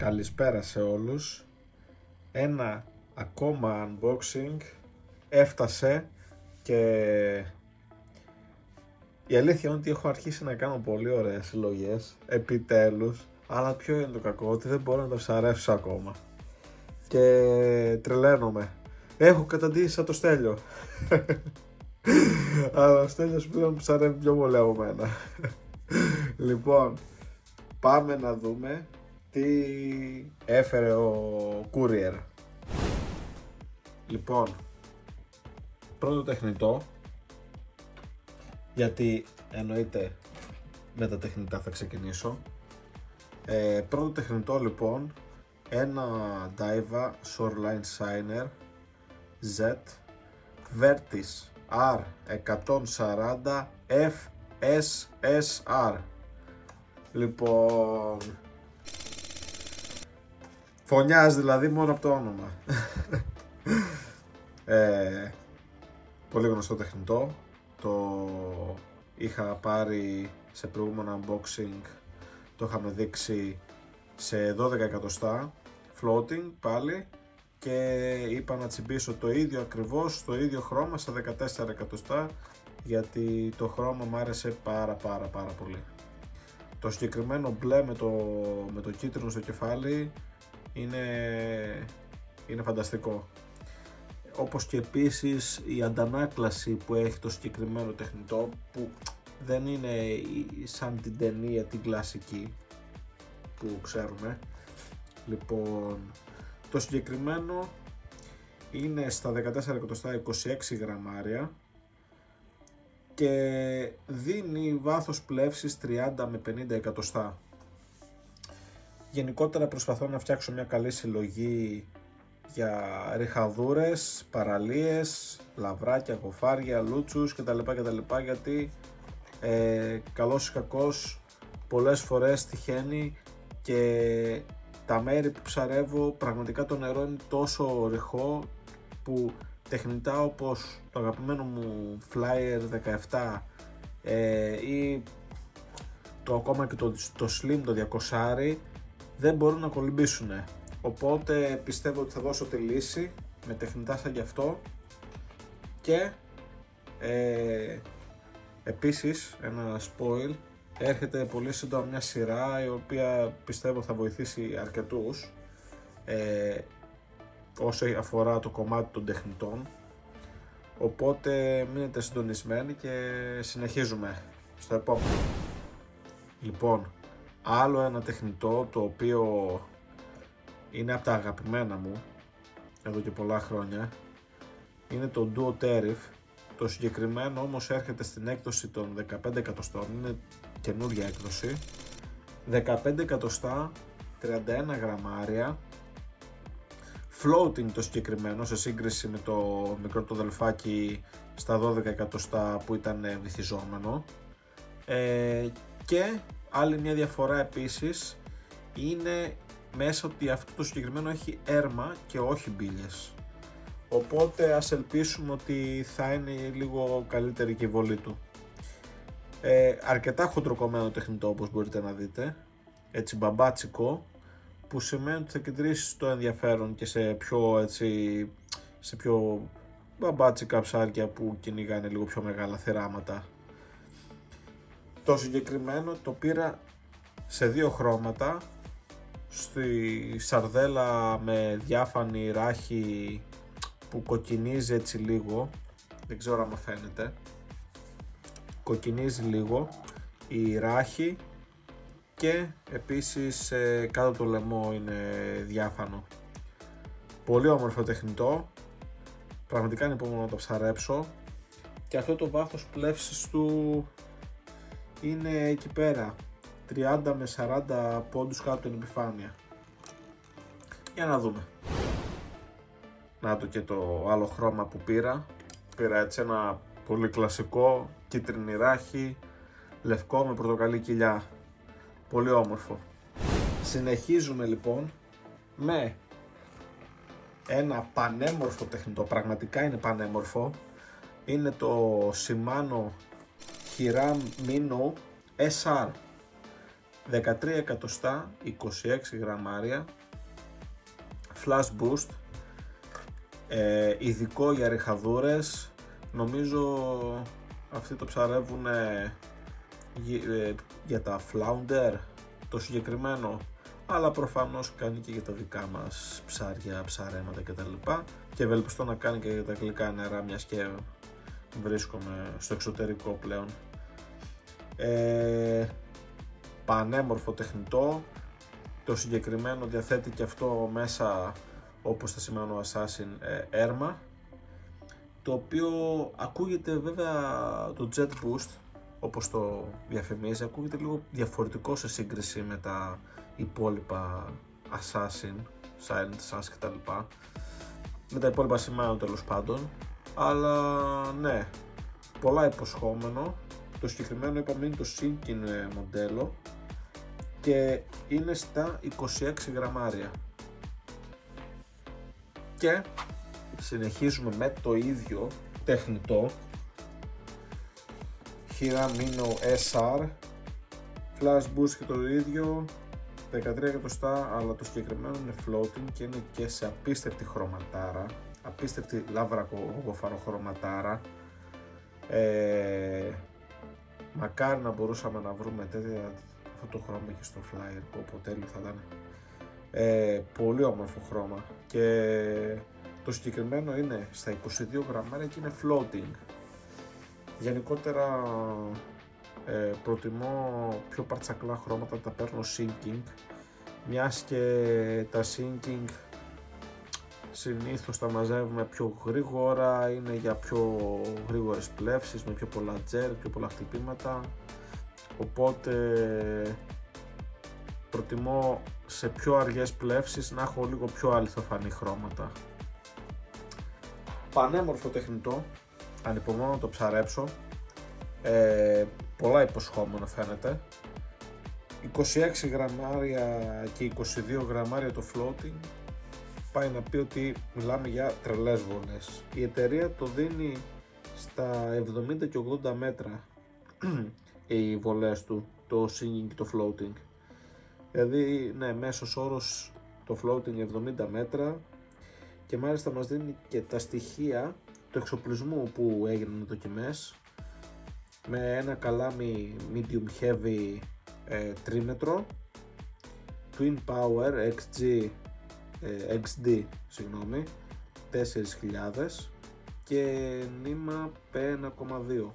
Καλησπέρα σε όλους. Ένα ακόμα unboxing έφτασε και η αλήθεια είναι ότι έχω αρχίσει να κάνω πολύ ωραίες συλλογές, επιτέλους, αλλά ποιο είναι το κακό, ότι δεν μπορώ να το ψαρέψω ακόμα και τρελαίνομαι. Έχω καταντήσει σαν το Στέλιο αλλά ο Στέλιος πλέον ψαρεύει πιο πολύ από μένα. Λοιπόν, πάμε να δούμε τι έφερε ο courier. Λοιπόν, πρώτο τεχνητό, γιατί εννοείται με τα τεχνητά θα ξεκινήσω. Πρώτο τεχνητό λοιπόν, ένα Daiwa Shoreline Shiner Z Vertis R140 FSSR. Λοιπόν, φωνιάζει δηλαδή μόνο από το όνομα. Πολύ γνωστό τεχνητό. Το είχα πάρει σε προηγούμενο unboxing, το είχαμε δείξει σε 12 εκατοστά floating πάλι και είπα να τσιμπήσω το ίδιο ακριβώς, το ίδιο χρώμα σε 14 εκατοστά, γιατί το χρώμα μου άρεσε πάρα πολύ. Το συγκεκριμένο μπλε με το κίτρινο στο κεφάλι είναι φανταστικό. Όπως και επίσης η αντανάκλαση που έχει το συγκεκριμένο τεχνητό, που δεν είναι σαν την ταινία την κλασική που ξέρουμε. Λοιπόν, το συγκεκριμένο είναι στα 14 εκατοστά 26 γραμμάρια και δίνει βάθος πλεύσης 30 με 50 εκατοστά. Γενικότερα προσπαθώ να φτιάξω μια καλή συλλογή για ριχαδούρες, παραλίες, λαβράκια, κοφάρια, λούτσους κτλ, γιατί καλός ή κακός πολλές φορές τυχαίνει και τα μέρη που ψαρεύω πραγματικά το νερό είναι τόσο ρηχό που τεχνητά όπως το αγαπημένο μου Flyer 17 ή ακόμα και το Slim το 200 δεν μπορούν να κολυμπήσουν. Οπότε πιστεύω ότι θα δώσω τη λύση με τεχνητά σαν γι' αυτό. Και επίσης ένα spoil, έρχεται πολύ σύντομα μια σειρά η οποία πιστεύω θα βοηθήσει αρκετούς όσο αφορά το κομμάτι των τεχνητών. Οπότε μείνετε συντονισμένοι και συνεχίζουμε στο επόμενο. Λοιπόν, άλλο ένα τεχνητό το οποίο είναι από τα αγαπημένα μου εδώ και πολλά χρόνια, είναι το Duo Terif. Το συγκεκριμένο όμως έρχεται στην έκδοση των 15 εκατοστών, είναι καινούρια έκδοση, 15 εκατοστά, 31 γραμμάρια, floating το συγκεκριμένο σε σύγκριση με το μικρό το δελφάκι στα 12 εκατοστά που ήταν βυθιζόμενο. Και άλλη μια διαφορά επίσης είναι μέσα ότι αυτό το συγκεκριμένο έχει έρμα και όχι μπύλιες, οπότε ας ελπίσουμε ότι θα είναι λίγο καλύτερη και η βολή του. Αρκετά χοντροκομμένο τεχνητό όπως μπορείτε να δείτε, έτσι μπαμπάτσικο, που σημαίνει ότι θα κεντρήσει το ενδιαφέρον και σε πιο μπαμπάτσικα ψάρια που κυνηγάνε λίγο πιο μεγάλα θεράματα. Το συγκεκριμένο το πήρα σε δύο χρώματα, στη σαρδέλα με διάφανη ράχη που κοκκινίζει έτσι λίγο, δεν ξέρω αν φαίνεται, κοκκινίζει λίγο η ράχη και επίσης κάτω το λαιμό είναι διάφανο. Πολύ όμορφο τεχνητό, πραγματικά είναι υπομονώ να το ψαρέψω και αυτό το βάθος πλεύσης του είναι εκεί πέρα 30 με 40 πόντους κάτω την επιφάνεια. Για να δούμε. Να το και το άλλο χρώμα που πήρα έτσι ένα πολύ κλασικό, κίτρινη ράχη, λευκό με πορτοκαλί κοιλιά. Πολύ όμορφο. Συνεχίζουμε λοιπόν με ένα πανέμορφο τεχνητό, πραγματικά είναι πανέμορφο. Είναι το Shimano Hiram Minnow SR 13 εκατοστά, 26 γραμμάρια, flash boost, ειδικό για ριχαδούρες. Νομίζω αυτοί το ψαρεύουν για τα flounder το συγκεκριμένο, αλλά προφανώς κάνει και για τα δικά μας ψάρια, ψαρέματα κτλ. Και ευελπιστώ να κάνει και για τα γλυκά νερά, μιας και βρίσκομαι στο εξωτερικό πλέον. Πανέμορφο τεχνητό. Το συγκεκριμένο διαθέτει και αυτό μέσα, όπως θα σημαίνει ο Assassin, έρμα, το οποίο ακούγεται, βέβαια το Jet Boost όπως το διαφημίζει, ακούγεται λίγο διαφορετικό σε σύγκριση με τα υπόλοιπα Assassin, Silent Sass κτλ. Με τα υπόλοιπα σημαίνουν τέλος πάντων, αλλά ναι, πολλά υποσχόμενο. Το συγκεκριμένο είπαμε είναι το Sinking μοντέλο και είναι στα 26 γραμμάρια. Και συνεχίζουμε με το ίδιο τεχνητό Hiramino SR Flash Boost και το ίδιο 13 εκατοστά, αλλά το συγκεκριμένο είναι floating και είναι και σε απίστευτη χρωματάρα, απίστευτη λάβρακο-χρωματάρα. Μακάρι να μπορούσαμε να βρούμε τέτοια αυτό το χρώμα και στο flyer, που τέλειο θα ήταν. Πολύ όμορφο χρώμα και το συγκεκριμένο είναι στα 22 γραμμάρια και είναι floating. Γενικότερα προτιμώ πιο παρτσακλά χρώματα, τα παίρνω sinking, μιας και τα sinking συνήθως τα μαζεύουμε πιο γρήγορα, είναι για πιο γρήγορες πλεύσεις, με πιο πολλά τζέρ, πιο πολλά χτυπήματα, οπότε προτιμώ σε πιο αργές πλεύσεις να έχω λίγο πιο αληθοφανή χρώματα. Πανέμορφο τεχνητό, ανυπομονώ να το ψαρέψω, πολλά υποσχόμενο φαίνεται. 26 γραμμάρια και 22 γραμμάρια το floating πάει να πει ότι μιλάμε για τρελές βολές. Η εταιρεία το δίνει στα 70 και 80 μέτρα οι βολές του, το singing και το floating. Δηλαδή, ναι, μέσος όρος το floating 70 μέτρα και μάλιστα μας δίνει και τα στοιχεία του εξοπλισμού που έγιναν δοκιμές με ένα καλάμι medium heavy τρίμετρο, Twin Power XD 4000 και νήμα P1,2,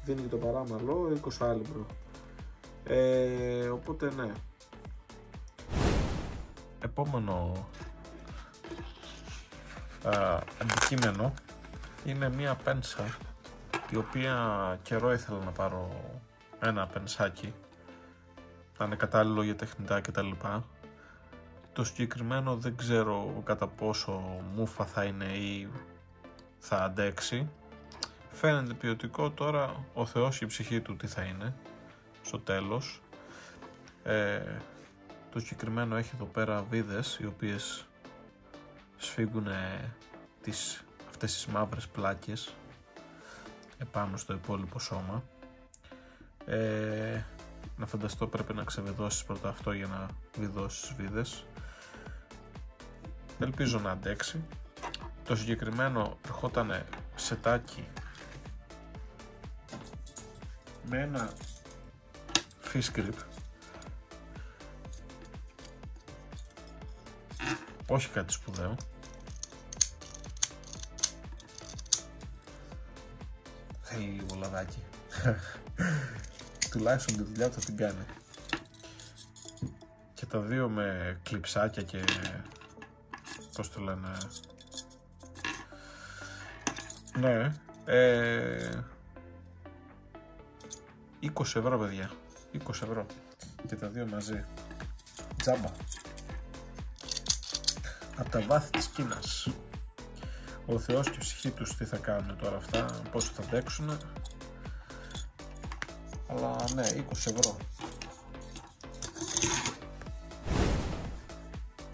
δίνει και το παράμαλο 20 άλιμπρο, οπότε ναι. Επόμενο αντικείμενο είναι μία πένσα, η οποία καιρό ήθελα να πάρω ένα πενσάκι, να είναι κατάλληλο για τεχνητά κτλ. Το συγκεκριμένο δεν ξέρω κατά πόσο μούφα θα είναι ή θα αντέξει. Φαίνεται ποιοτικό, τώρα ο Θεός και η ψυχή του τι θα είναι στο τέλος. Το συγκεκριμένο έχει εδώ πέρα βίδες οι οποίες σφίγγουν αυτές τις μαύρες πλάκες επάνω στο υπόλοιπο σώμα. Να φανταστώ πρέπει να ξεβιδώσεις πρώτα αυτό για να βιδώσεις τις βίδες. Ελπίζω να αντέξει. Το συγκεκριμένο ερχόταν σετάκι με ένα fish grip, όχι κάτι σπουδαίο. Θέλει λίγο λαδάκι. Τουλάχιστον τη δουλειά του θα την κάνει. Και τα δύο με κλιψάκια και πώς το λένε, ναι, 20 ευρώ παιδιά, 20 ευρώ και τα δύο μαζί, τζάμπα, από τα βάθη της Κίνας. Ο Θεός και η ψυχή τους τι θα κάνουν τώρα αυτά, πόσο θα αντέξουν, αλλά ναι, 20 ευρώ.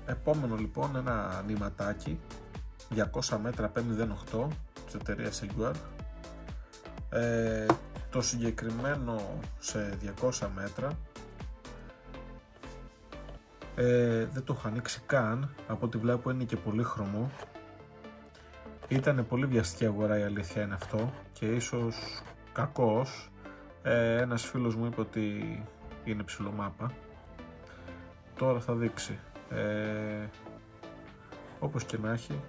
Επόμενο λοιπόν ένα νηματάκι 200 μέτρα P08 της εταιρείας Seguar. Το συγκεκριμένο σε 200 μέτρα Δεν το έχω ανοίξει καν, από ό,τι βλέπω είναι και πολύχρωμο. Ήταν πολύ βιαστική αγορά, η αλήθεια είναι αυτό, και ίσως κακός. Ένας φίλος μου είπε ότι είναι ψιλομάπα. Τώρα θα δείξει. Όπως και να έχει,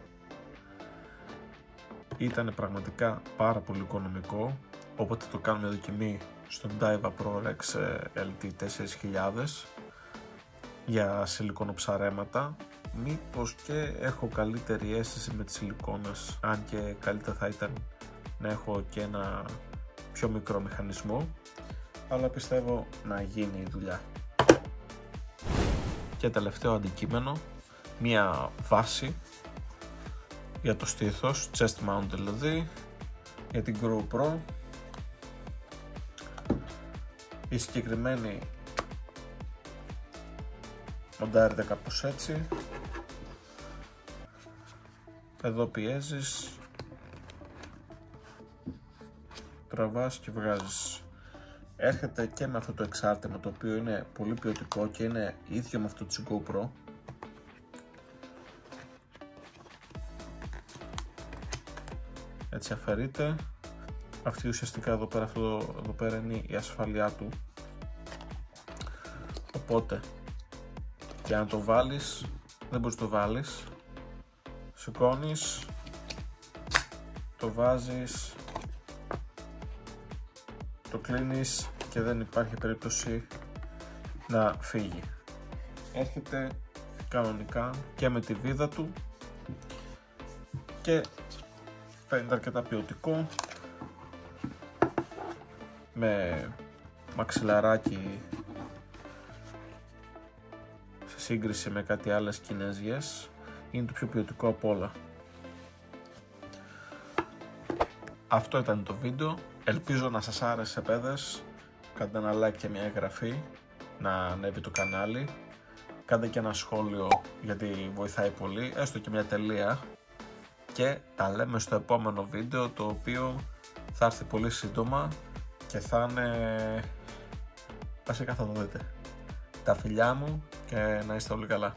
ήταν πραγματικά πάρα πολύ οικονομικό, οπότε το κάνουμε δοκιμή στον Daiwa ProRex LT 4000 για σιλικονοψαρέματα. Μήπως και έχω καλύτερη αίσθηση με τις σιλικόνες, αν και καλύτερα θα ήταν να έχω και ένα πιο μικρό μηχανισμό, αλλά πιστεύω να γίνει η δουλειά. Και τελευταίο αντικείμενο, μία βάση για το στήθος, chest mount δηλαδή, για την GoPro. Η συγκεκριμένη μοντάρεται κάπως έτσι. Εδώ πιέζεις, τραβάς και βγάζεις. Έρχεται και με αυτό το εξάρτημα, το οποίο είναι πολύ ποιοτικό και είναι ίδιο με αυτό της GoPro. Έτσι αφαιρείται. Αυτή ουσιαστικά εδώ πέρα, αυτό εδώ πέρα είναι η ασφάλειά του. Οπότε για να το βάλεις, δεν μπορείς να το βάλεις. Σηκώνεις, το βάζεις, το κλείνεις και δεν υπάρχει περίπτωση να φύγει. Έρχεται κανονικά και με τη βίδα του και φαίνεται αρκετά ποιοτικό, με μαξιλαράκι σε σύγκριση με κάτι άλλες κινέζιες. Είναι το πιο ποιοτικό από όλα. Αυτό ήταν το βίντεο. Ελπίζω να σας άρεσε, παιδες. Κάντε ένα like και μια εγγραφή, να ανέβει το κανάλι. Κάντε και ένα σχόλιο, γιατί βοηθάει πολύ, έστω και μια τελεία. Και τα λέμε στο επόμενο βίντεο, το οποίο θα έρθει πολύ σύντομα και θα είναι... βασικά θα το δείτε. Τα φιλιά μου και να είστε όλοι καλά.